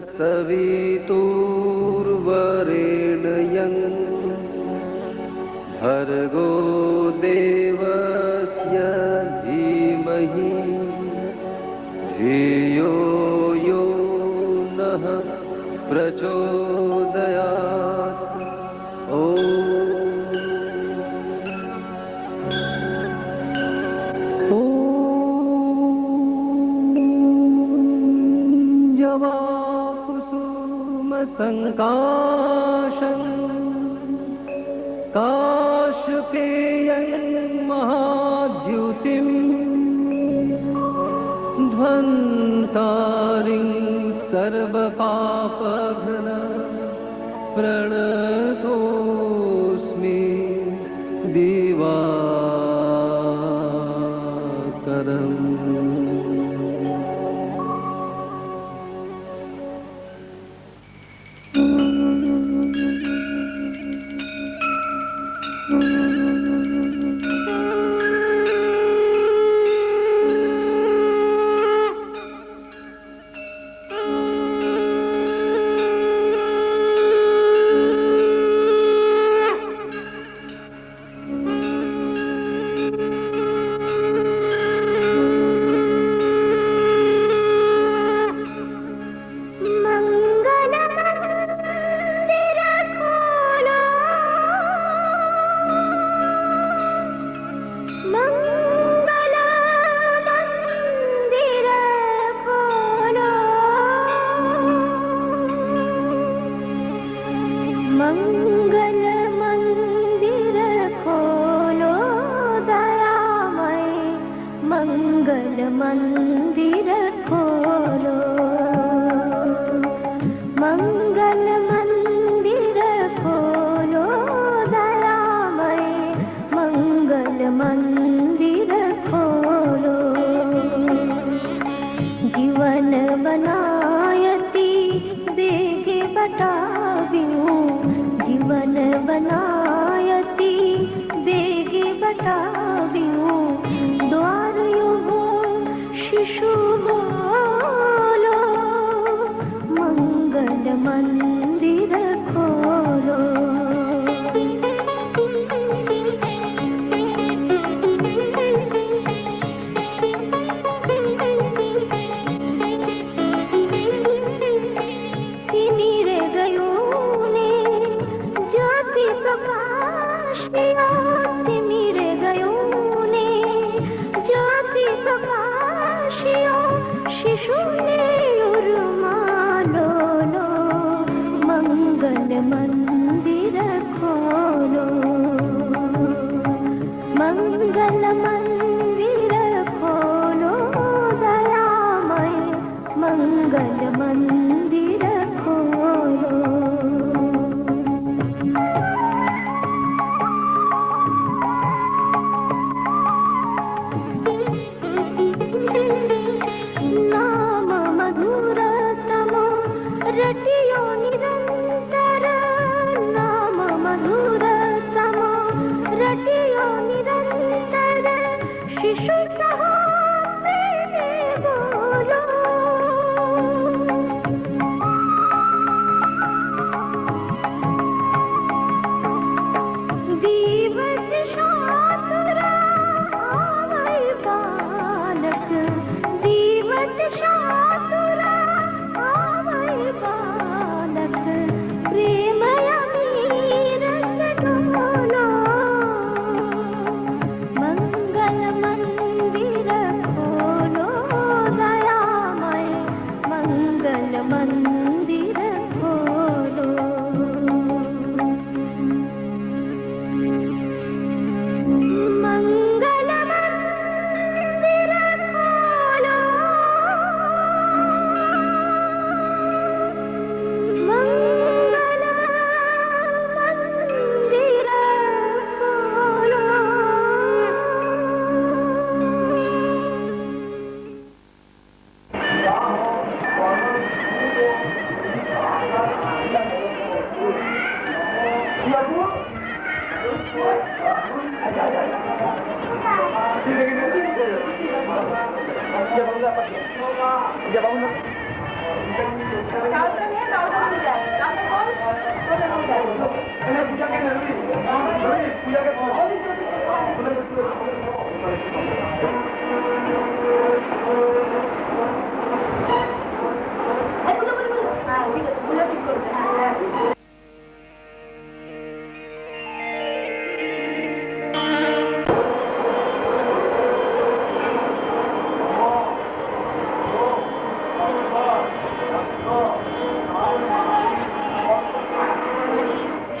सवितुर्वरेण्यं भर्गो देवस्य धीमहि धियो यो नः प्रचोदयात्। संकाशं काशपेयं महाद्युतिं ध्वन्तारिं सर्वपापघ्न प्रणतोऽस्मि दिवाकरम्।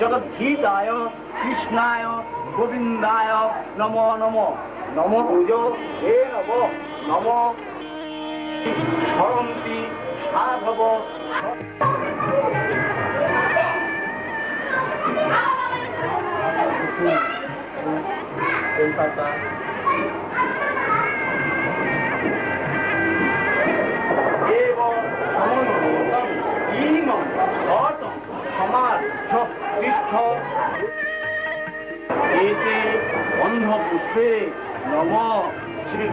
জগদ্ধিতায় কৃষ্ণায় গোবিন্দায় নমো নমো নমো ভুজ হে নব নমো স্মরন্তি সাধব অন্ধ পুষ্পে নম শ্রী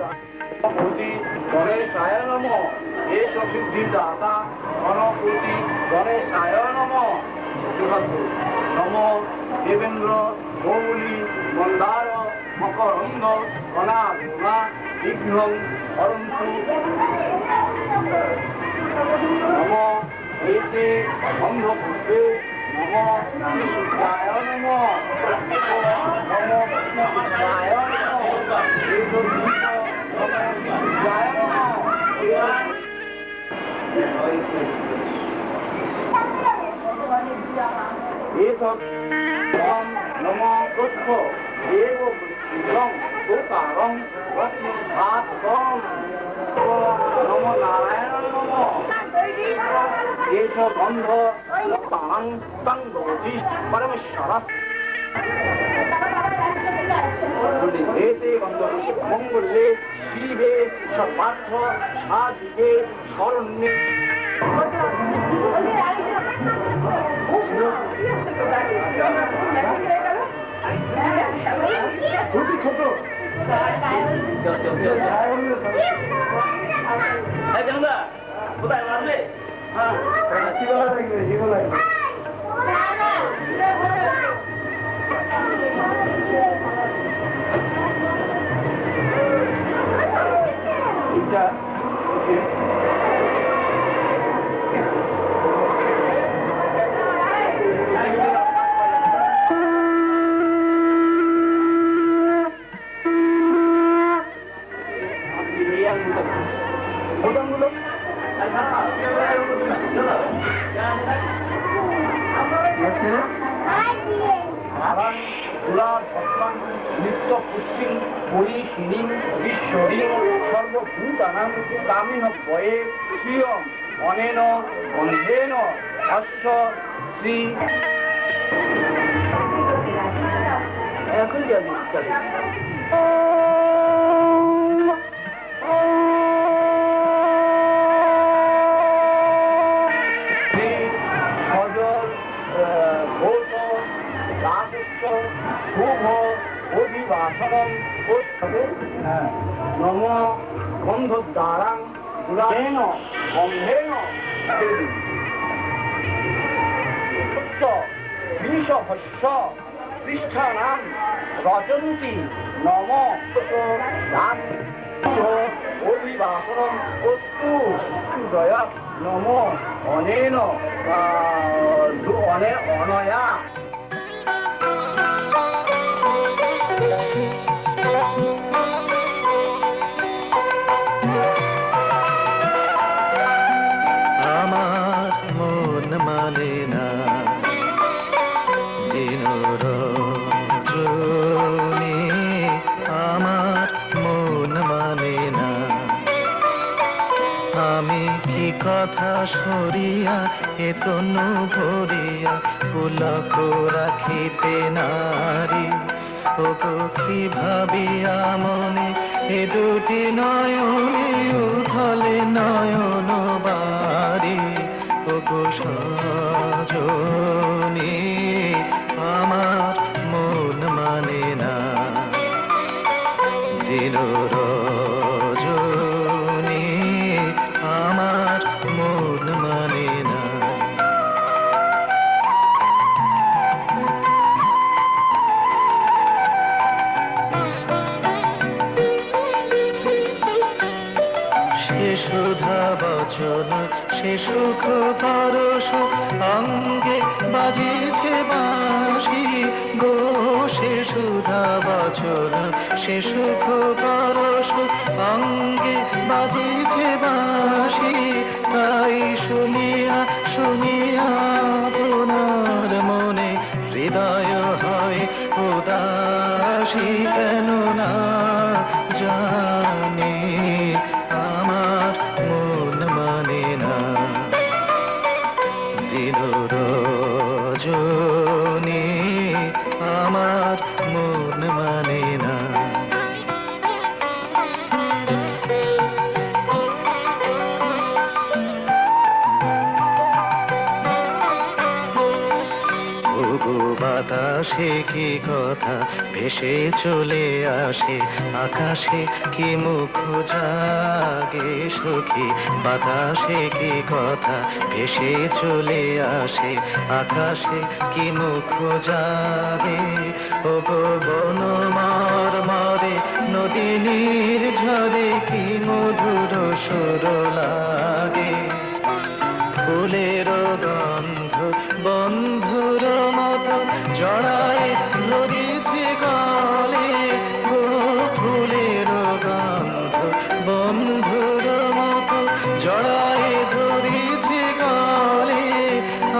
গণেশায় নম এস সিদ্ধিদাতা গণপতি গণেশায় নম নম দেবেন্দ্র গৌরী মন্দার মকরন্দ কণা গুণা বিঘ্ন হরন্তু নম এতে অন্ধ পুষ্পে নম সূর্যায় নম নম কৃষ্ণায় নম কৃষ্ণ দেব কারণ নম নারায়ণ নম এসব বন্ধ তাং তাং দোষী পরমেশ্বর মঙ্গলে শিবে সর্বার্থ সাধিকে শরণ্যে ছোট কোথায় মারবে হ্যাঁ জীবন লাগবে জীবন লাগবে নিত্য পুষ্টিং পরিশীলিং ঈশ্বরীং সর্বভূতানাং কামিহ বয়ে শ্রিয়ং অনেন গন্ধেন অশ্ব শ্রী এখন যাবি শুভ অধিবাসনম নম গন্ধদ্বারাং গুণেন গন্ধেন বিশহস্য পৃষ্ঠানাম রচন্তি নম দান অধিবাসনম অস্তু দয়া নম অনেন অনয়া আমার মন মানে না দিনর জনি আমার মন মানে না আমি কি কথা সরিয়া এতনু ভরিয়া পুলক রাখিতে নারী ওগো কি ভাবিয়া মনে এ দুটি নয়নে উথলে নয়ন বাড়ি ওগো সজনি আমার মন মানে না দিন রজনী আমার মন মানে রচনা সে সুখ পরশ অঙ্গে বাজিছে বাঁশি তাই শুনিয়া শুনিয়া আপনার মনে হৃদয় হয় উদাসী কেন না জানি আমার মন মানে না দিন রজনী আমার মন মানে না বাতাসে কি কথা ভেসে চলে আসে আকাশে কি মুখ জাগে সখী বাতাসে কি কথা ভেসে চলে আসে আকাশে কি মুখ জাগে ও বন মার মারে নদী নীর ঝরে কি মধুর সুর লাগে ফুলের গন্ধ বন্ধুর মতো জড়ায় ধরেছে গলে ও ফুলের গন্ধ বন্ধুর মতো জড়ায় ধরেছে গলে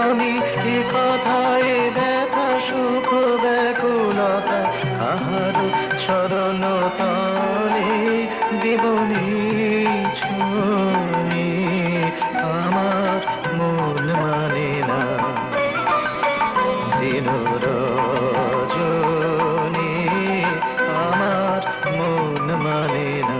আমি এ কথায় ব্যথা সুখ ব্যাকুলতা কাহার চরণ তলে দেবনি ছুনি আমার মন মানে না দিন রজনী আমার মন মানে না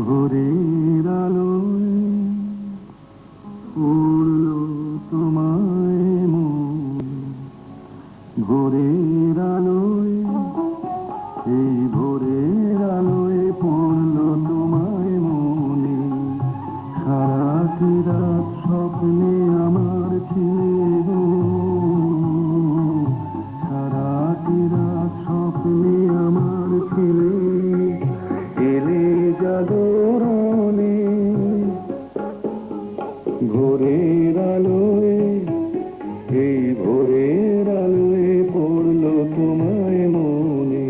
ভোরের আলোয় উড়লো তোমায় মন ভোরের আলোয় এই ভোরের আলোয় পড়লো তোমায় মনে সারাটি রাত স্বপ্নে আমার ছিল সারাটি রাত স্বপ্নে আমার ছিলে এলে জাগরণে ভোরের আলোয় এই ভোরের আলোয় পড়লো তোমায় মনে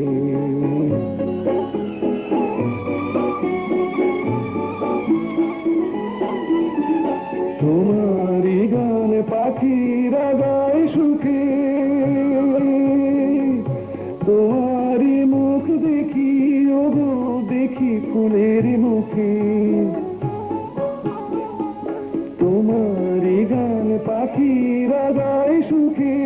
তোমারই গান পাখিরা গায় সুখে তোমারই মুখ দেখি ওগো দেখি ফুলের মুখে তোমারই গান পাখিরা গায় সুখে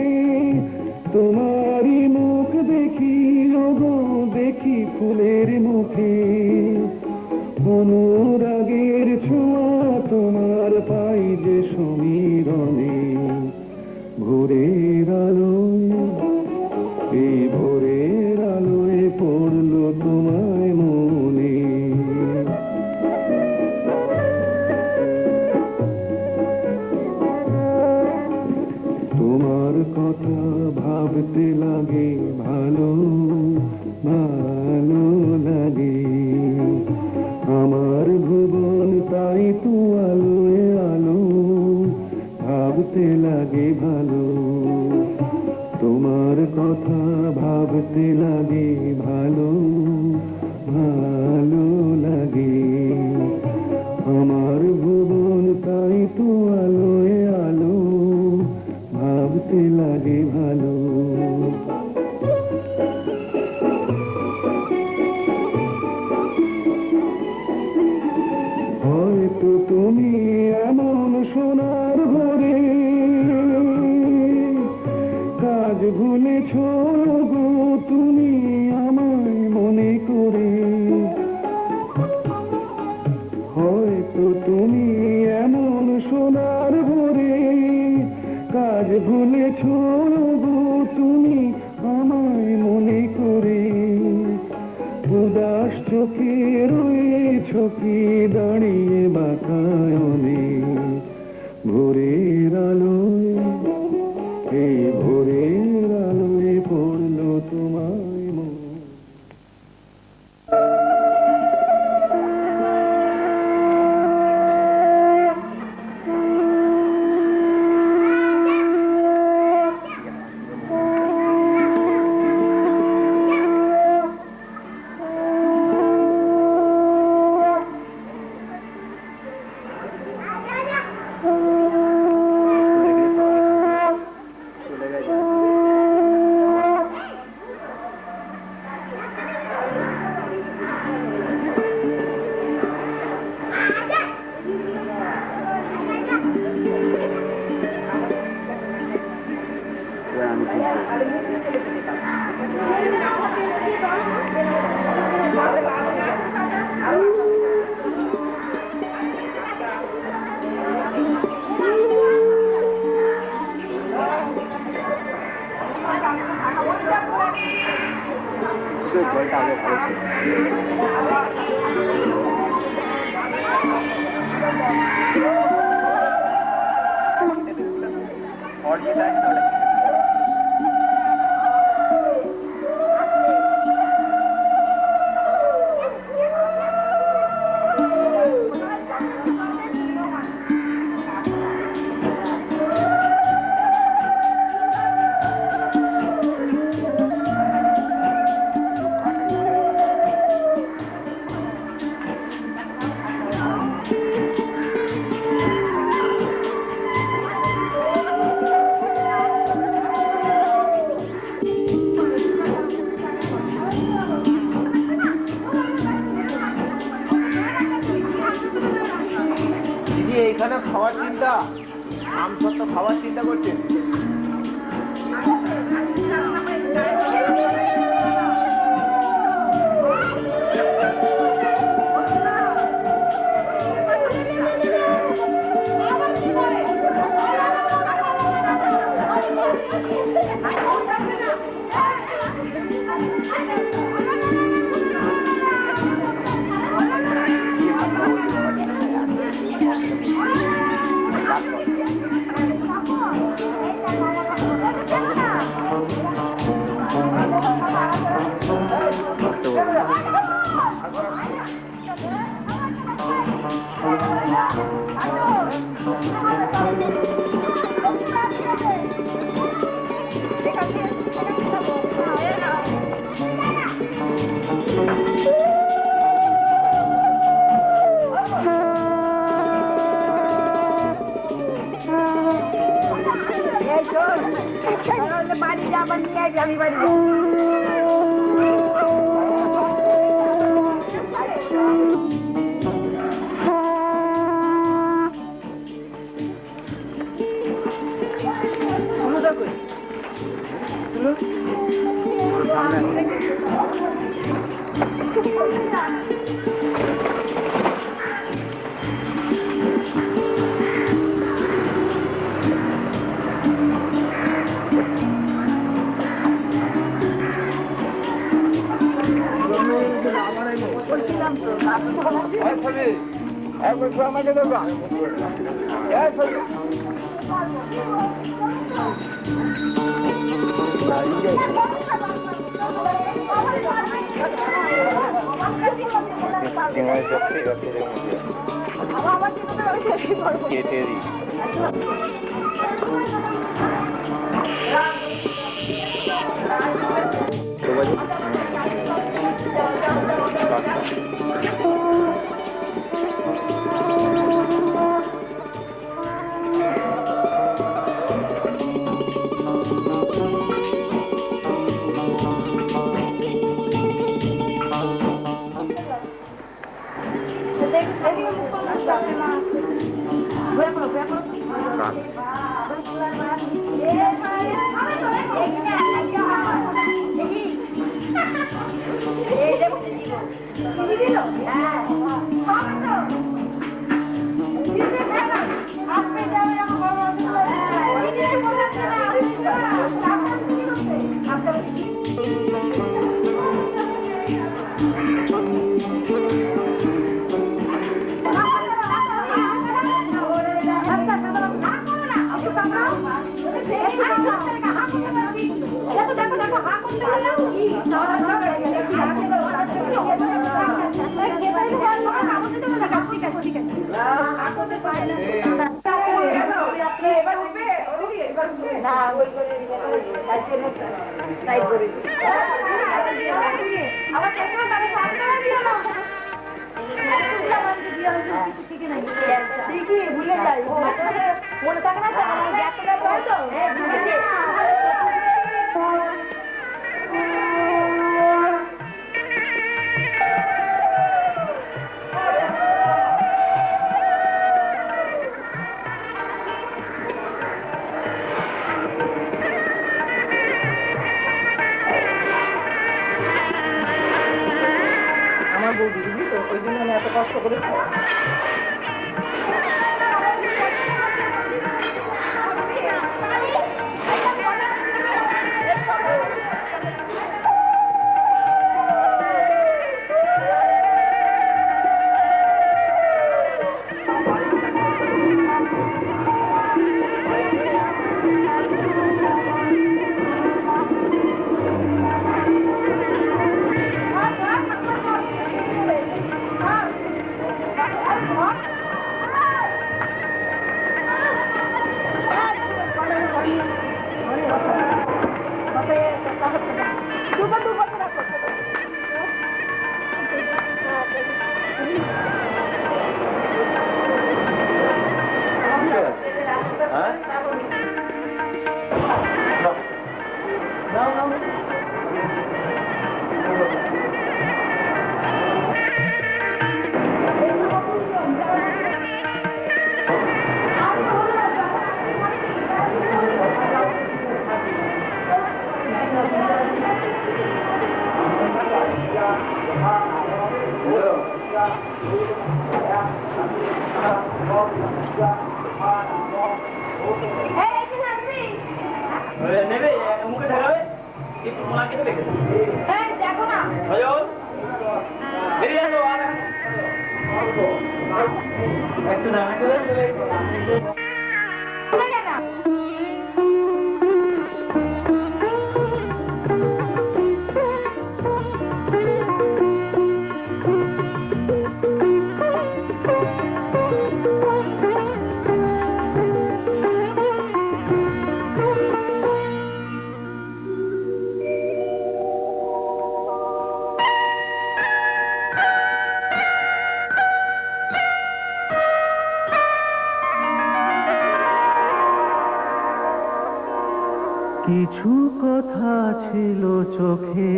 তোমারই মুখ দেখি ওগো দেখি ফুলের মুখে অনুরাগের ছোঁয়া তোমার পাই যে সমীরণে ভোরের আলোয় এই ভোরের আলোয় পড়লো তোমায় মনে তোমার কথা ভাবতে লাগে ভালো ভালো লাগে আমার ভুবন তাই তো আলোয় আলো ভাবতে লাগে ভালো তোমার কথা ভাবতে লাগে ভালো ভালো লাগে আমার ভুবন তাই তো আলোয় আলো ভাবতে লাগে ভালো হয়তো তুমি এমন সোনার ভরে কাজ ভুলেছ গো তুমি আমায় মনে করে হয়তো তুমি এমন সোনার ভরে কাজ ভুলেছ গো তুমি আমায় মনে করে উদাস চোখে রয়েছ কি দাঁড়িয়ে বাতায়নে ভোরের আলোয় এই ভোরের আলোয় পড়লো তোমায় মন এইখানে খাওয়ার চিন্তা আম সত্য খাওয়ার চিন্তা করছেন বাড়ি যাবার নিয়ে আমি বাড়ি আমাকে দেবা কেটে দিই প্রাণ। ভুলে যাই মনে থাকে না আমার বৌদি বুঝলি তো ওই জন্য আমি এত কষ্ট করে নেবে মুখে ঢাকাবে একটু মোনাকে দেখে দেখো না ভজন বেরিয়ে আসো আর একটু না কিছু কথা ছিল চোখে,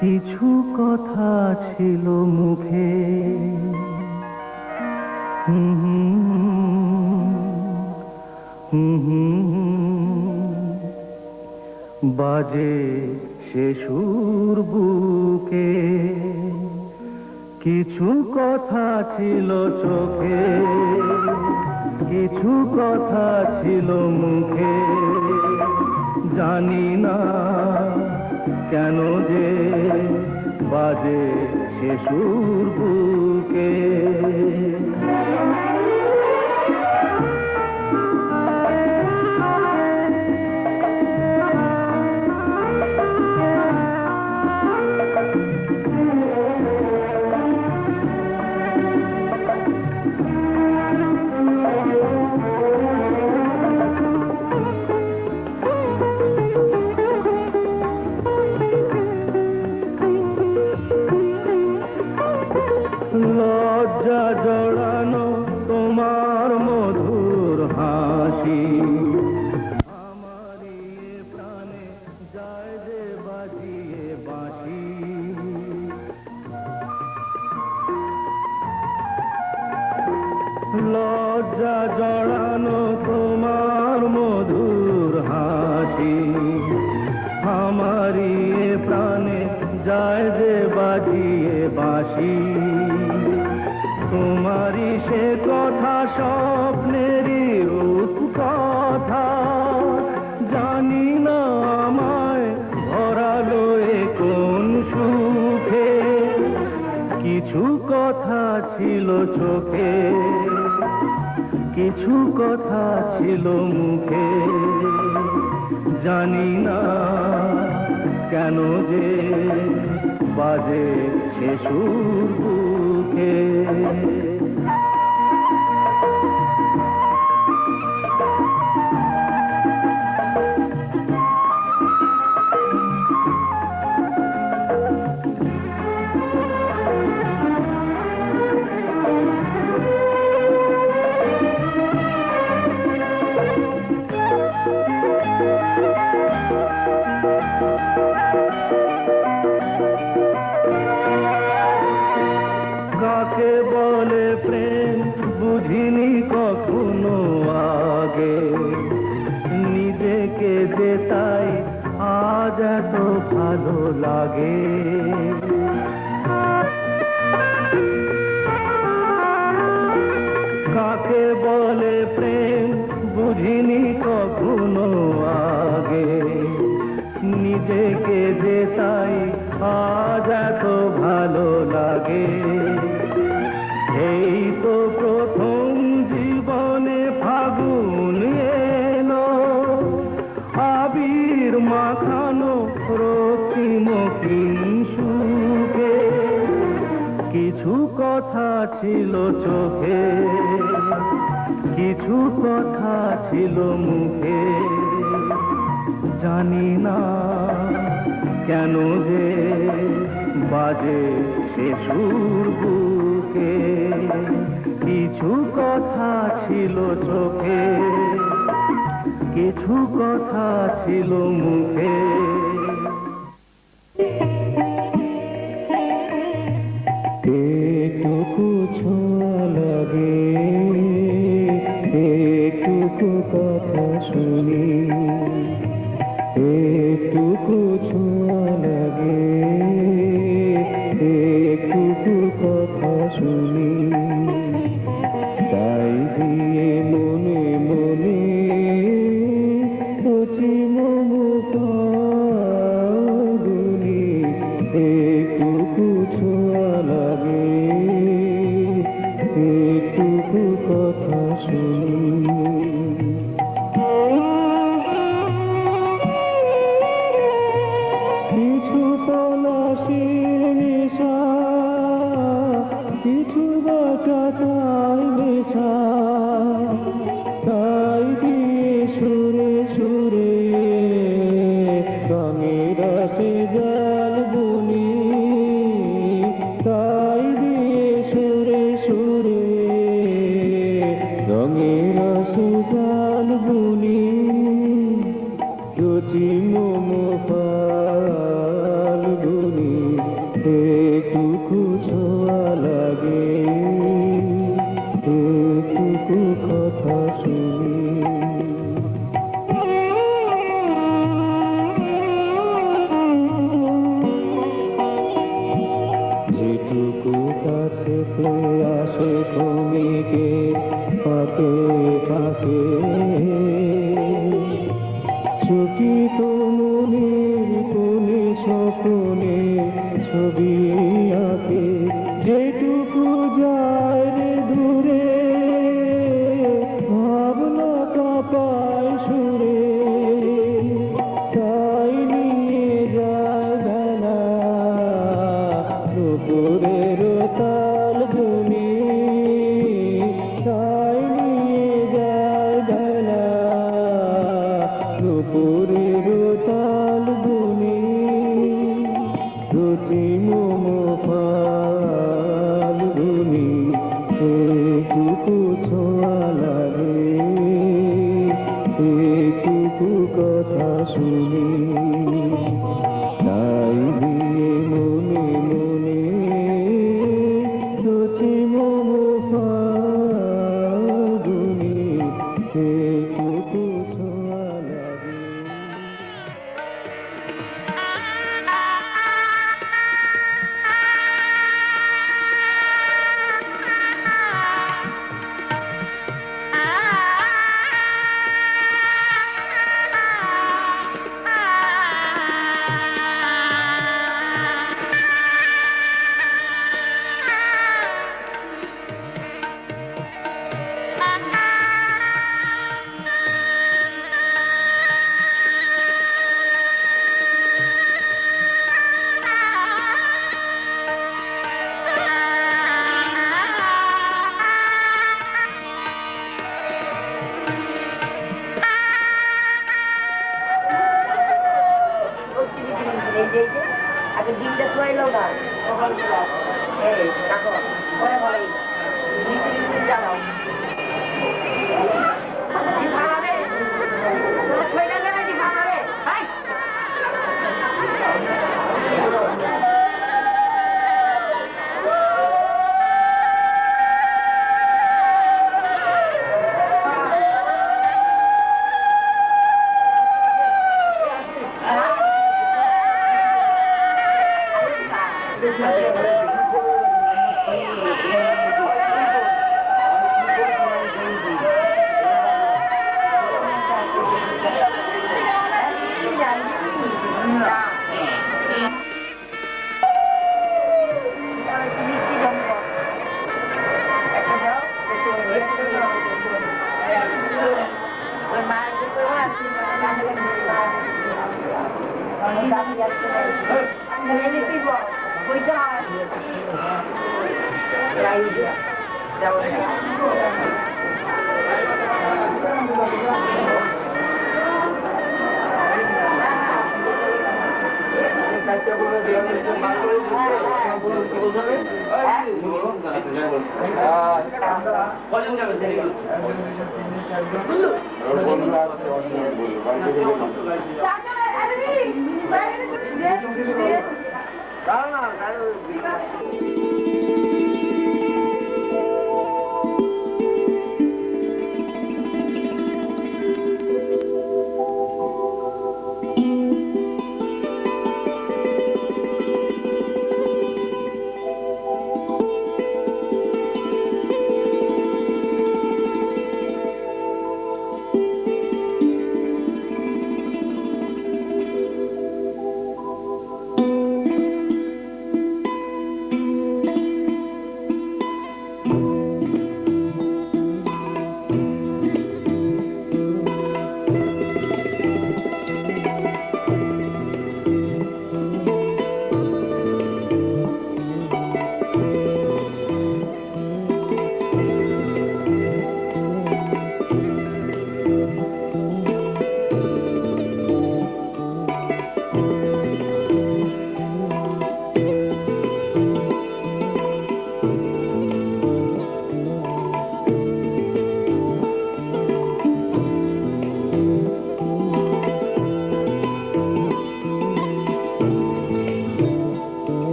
কিছু কথা ছিল মুখে, বাজে সে সুর বুকে। কিছু কথা ছিল চোখে, কিছু কথা ছিল মুখে, জানি না কেন যে বাজে সে সুর বুকে। লজ্জা জড়ানো তোমার মধুর হাসি, আমারই প্রাণে যায় যে বাজিয়ে বাঁশি। লজ্জা জড়ানো তোমার মধুর হাসি আমারই এ প্রাণে যায় যে বাজিয়ে বাঁশি তোমারই সে কথা স্বপ্নেরই রূপ কথা জানি না আমায় ভরালো এ কোন সুখে কিছু কথা ছিল চোখে কিছু কথা ছিল মুখে জানি না কেন যে বাজে সে সুর বুকে কাকে বলে প্রেম বুঝিনি কখনো আগে নিজেকে যে তাই আজ এত ভালো লাগে কাকে বলে প্রেম বুঝিনি কখনো আগে নিজেকে যে তাই আজ এত ভালো লাগে এই তো প্রথম জীবনে ফাগুন এলো আবির মাখানো রক্তিম সুখে কিছু কথা ছিল চোখে কিছু কথা ছিল মুখে জানি না কেন যে বাজে সে সুর বুকে কিছু কথা ছিল চোখে কিছু কথা ছিল মুখে একটুকু ছোঁয়া লাগে একটুকু কথা শুনি একটুকু ছোঁয়া লাগে একটুকু কথা শুনি তাই দিয়ে মনে মনে কচি মমো পাগুনি একটুকু ছোঁয়া লাগে একটুকু কথা শুনি কিছু পলাশির নেশা কিছু বাঁচা তাই নেশা তাই দিয়ে সুরে সুরে রঙের রসে জল বুনি তাই দিয়ে সুরে সুরে রঙের রসে জল বুনি রুচি মোমো ফাল্গুনি একটুকু ছোঁয়া লাগে একটুকু কথা শুনি যেটুকু কাছে আসে ভূমিকে পাকে পাকে চকিত মনের কোণে স্বপনে ছবি আঁকে যেটুকু যায় রে দূরে ভাবনা কাঁপায় সুরে তাই নিয়ে যায় বেলা দুপুরের তাল গুনি তাই নিয়ে যায় বেলা দুপুরের তাল গুনি রুচি মোমো ফাল্গুনি একটুকু ছোঁয়া লাগে একটুকু কথা শুনি তাই দিয়ে মনে মনে রুচি মোমো এলো না কখন ছিল এই দেখো পরে বলে জানাও ভাবে কইলা না দি ভাবে হাই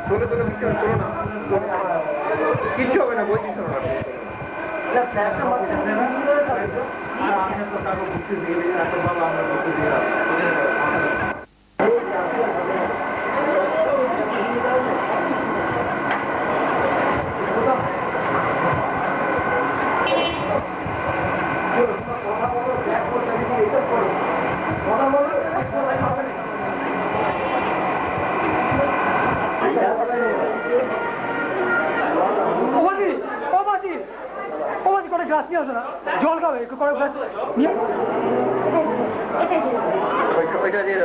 তোলে তোলে বুঝতে পারছো না কিচ্ছু হবে না বই দিচ্ছ না জল খাবে একটু করে ওইটা দিয়ে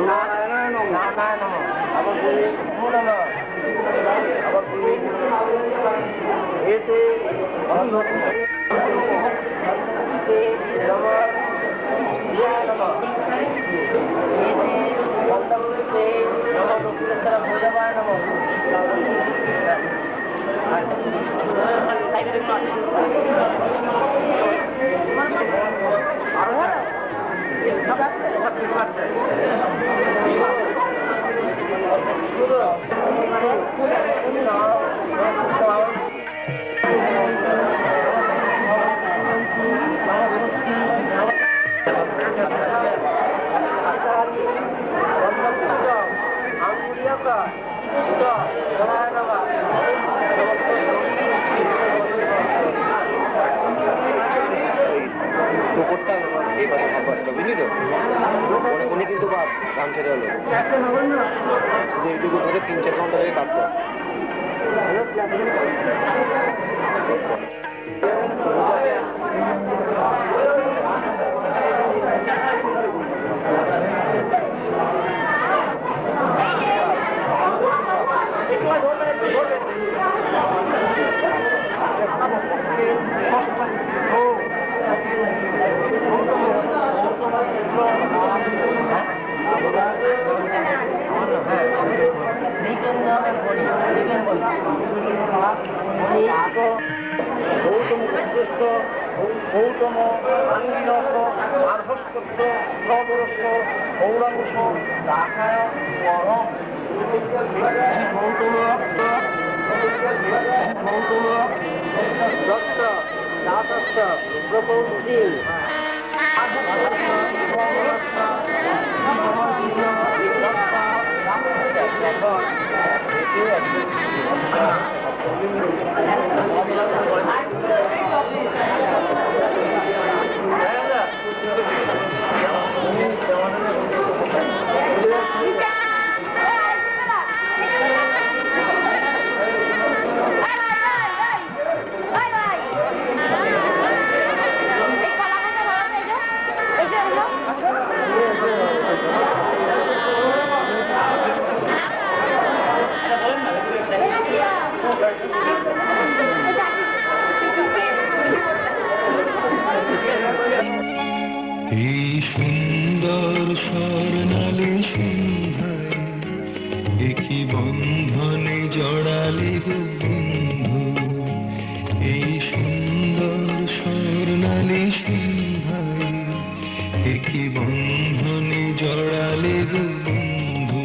নারায়ণ ডানায় নম আবার বলি নম আবার বলি এতে নম বুঝলি তো উনি কিন্তু কাম ছেড়ে হলো শুধু এইটুকু ধরে 3-4 ঘন্টা ধরে কাটতো গৌতম উদ্দেশ্য গৌতম আঙ্গিরস আর্ভস্কৃত প্রবরস পৌরাংশ রাখায় পরম গৌতম গৌতম দত্ত দাসস্য রুদ্রপৌত্রী এই সুন্দর স্বর্ণালী সন্ধ্যায় একই বন্ধনে জড়ালে গো বন্ধু এই সুন্দর স্বর্ণালী সন্ধ্যায় একই বন্ধনে জড়ালে গো বন্ধু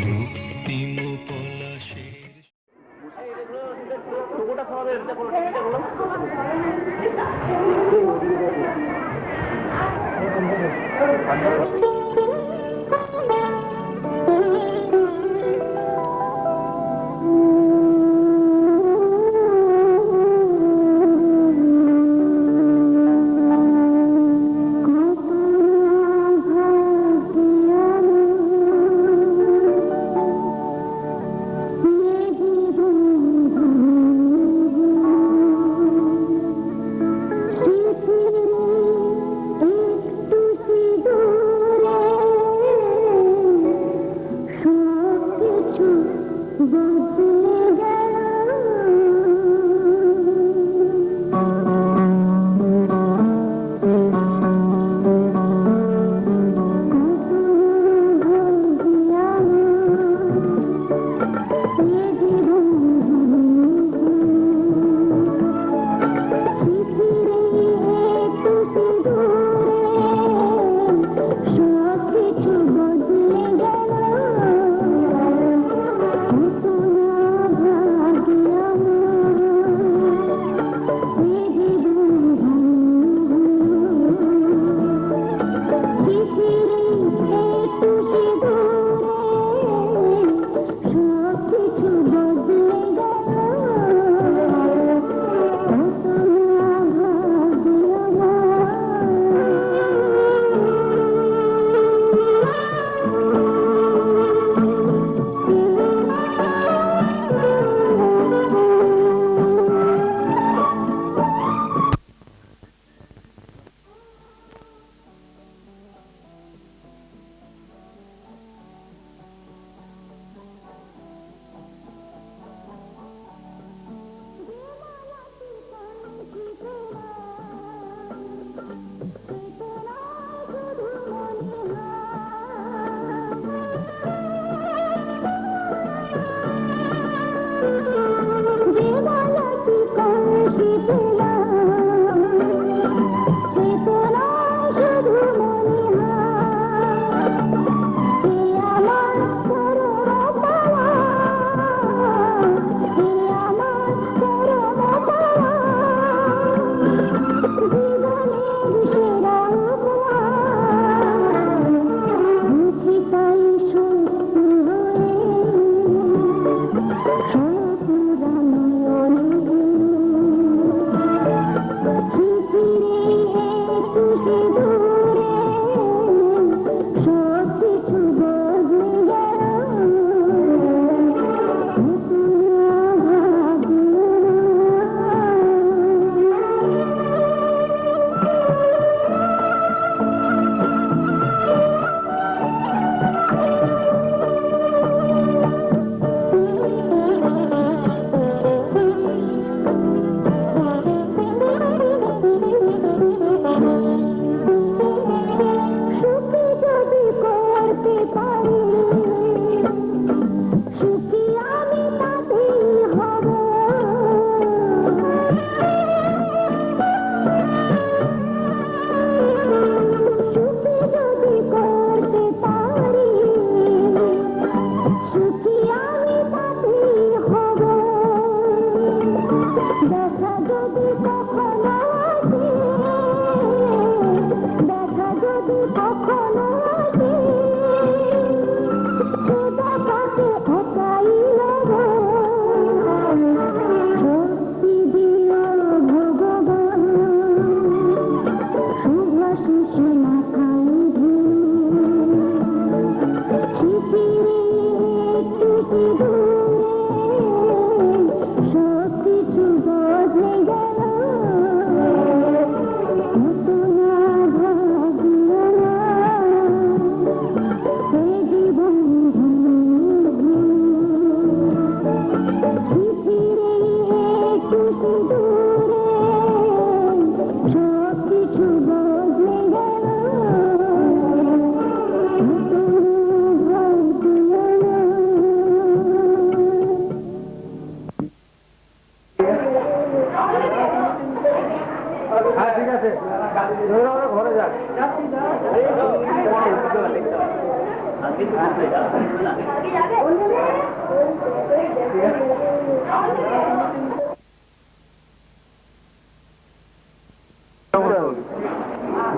রক্তিম পলাশের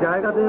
জায়গাতে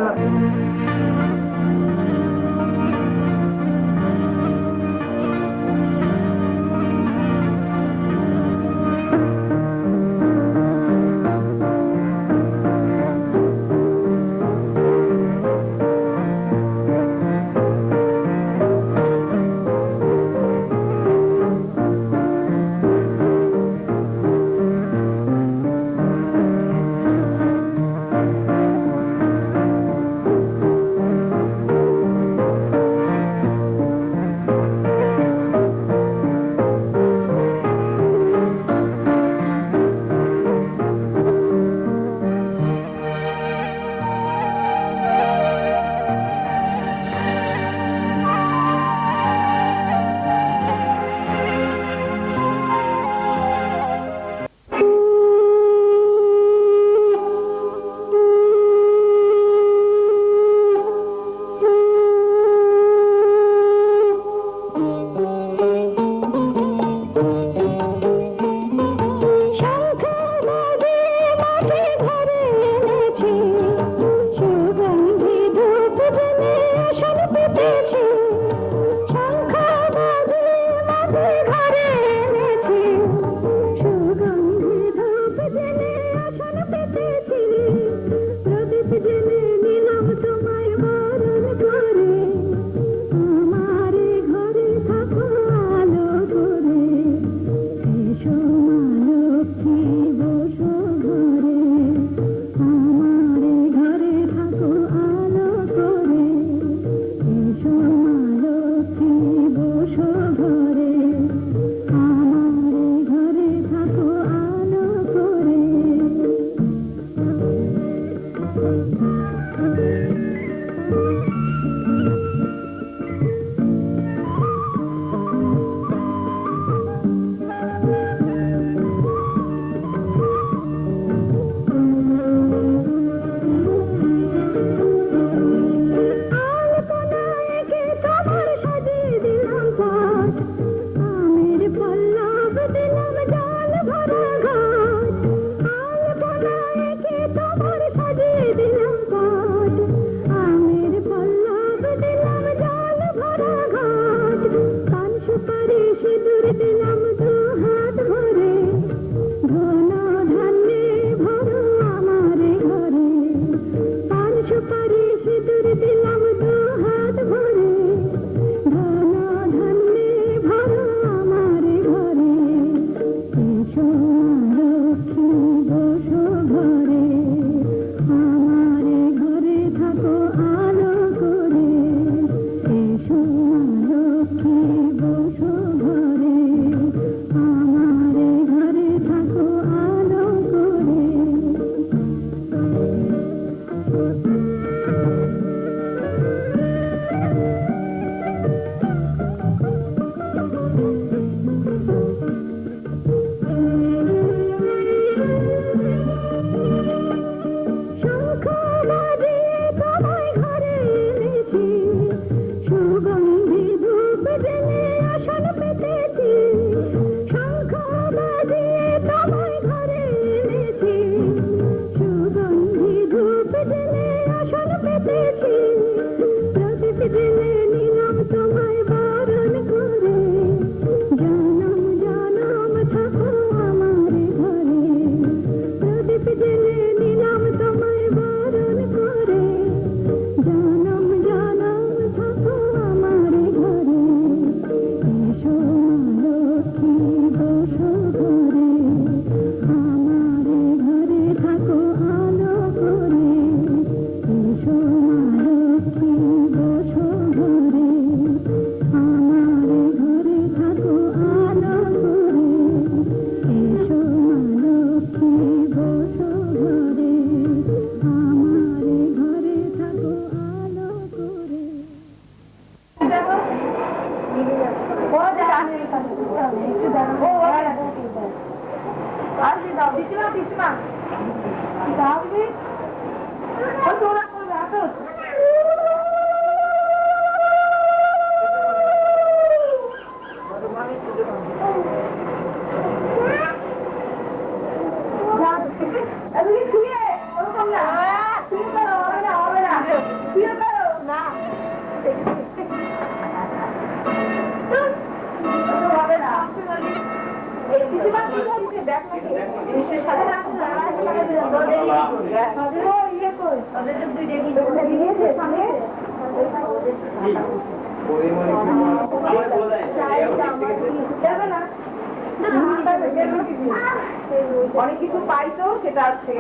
অনেক কিছু পাইতো সেটা আজকে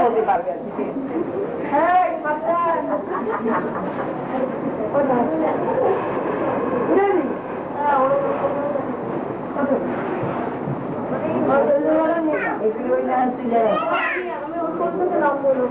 হতে পারবে আমি ওর নাম বলো